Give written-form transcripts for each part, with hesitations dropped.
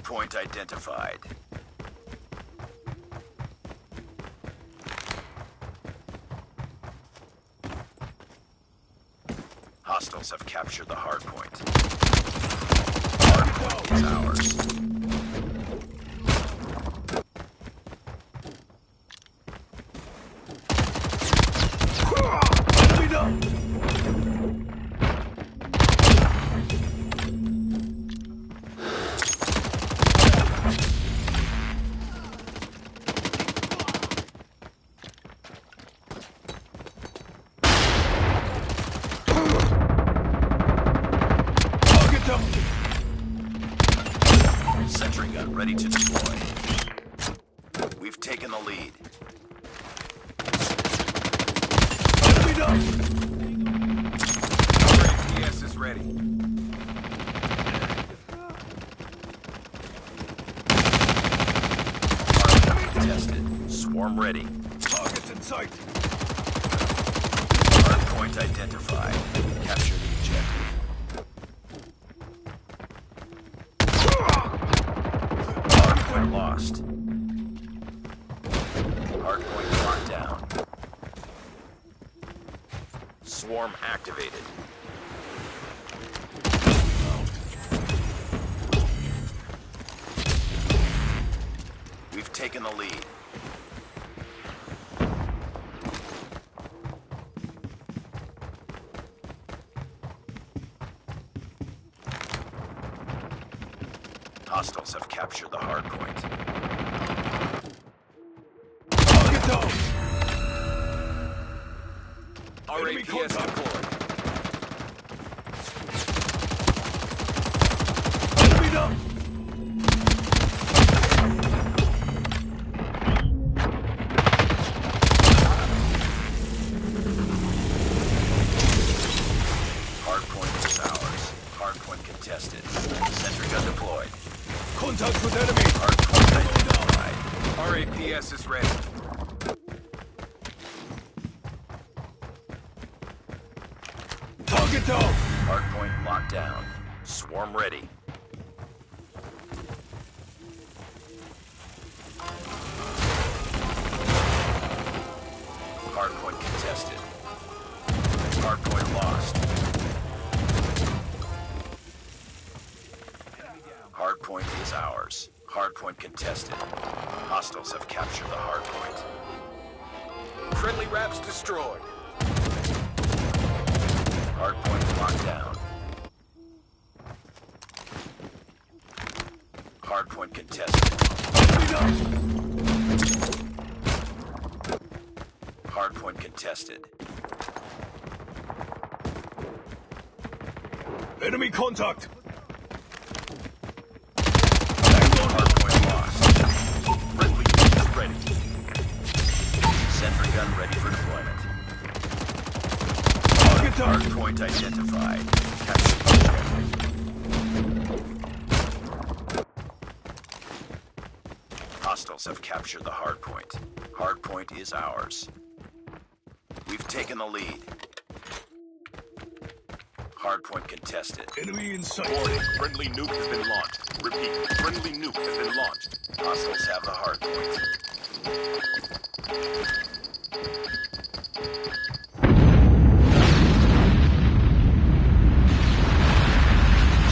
Hardpoint identified. Hostiles have captured the hardpoint. Hardpoint is ours. Sentry gun ready to deploy. We've taken the lead. APS is ready. Hardpoint tested. Swarm ready. Targets in sight. Hardpoint identified. Capture the objective. Hardpoint lost. Hardpoint locked down. Swarm activated. We've taken the lead. Hostiles have captured the hardpoint. Target down. RAPS deployed. Enemy down. Hardpoint is ours. Hardpoint contested. Sentry gun deployed. Contact with enemy. Hardpoint identified. RAPS is ready. Target down. Hardpoint locked down. Swarm ready. Hardpoint contested. Hardpoint lost. Hardpoint is ours. Hardpoint contested. Hostiles have captured the hardpoint. Friendly Raps destroyed. Hardpoint locked down. Hardpoint contested. Hardpoint contested. Enemy contact. Hardpoint lost. Friendly is ready. Sentry gun ready for deployment. Target down. Hardpoint identified. Capture the objective. Hostiles have captured the hardpoint. Hardpoint is ours. We've taken the lead. Hardpoint contested. Enemy in sight. Warning, friendly nuke has been launched. Repeat, friendly nuke has been launched. Hostiles have the hardpoint.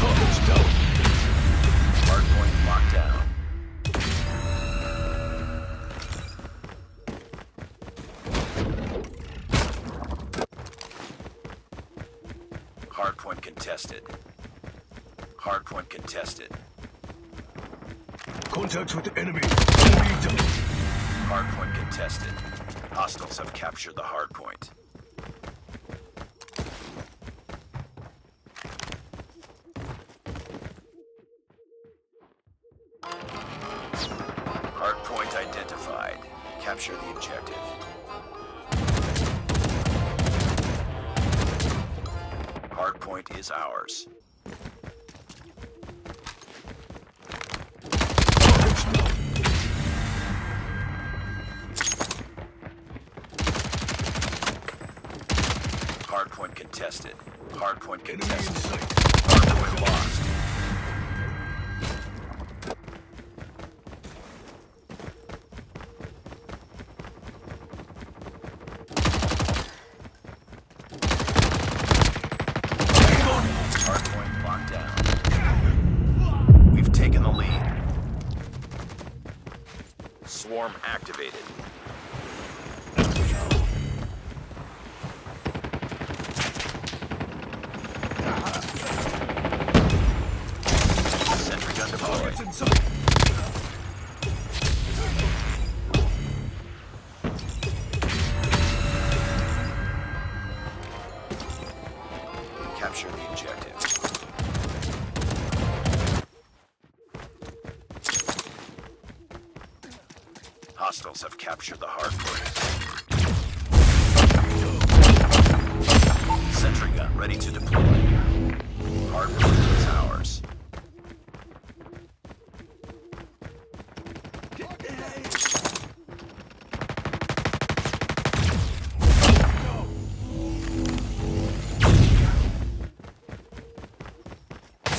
Targets down. Hardpoint locked down. Hardpoint contested. Hardpoint contested. Contact with enemy. Enemy down. Hardpoint contested. Hostiles have captured the hardpoint. Hardpoint identified. Capture the objective. Hardpoint is ours. Targets down. Hardpoint contested. Hardpoint Enemy in contested. sight. Hardpoint lost. swarm activated. Sentry gun deployed. Targets in sight. Capture the objective. Hostiles have captured the hard point. Sentry gun ready to deploy. Hard point is ours.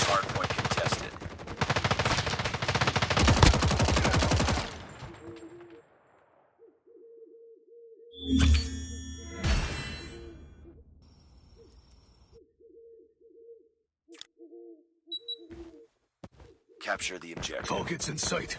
Hard point contested. Capture the objective. Targets in sight.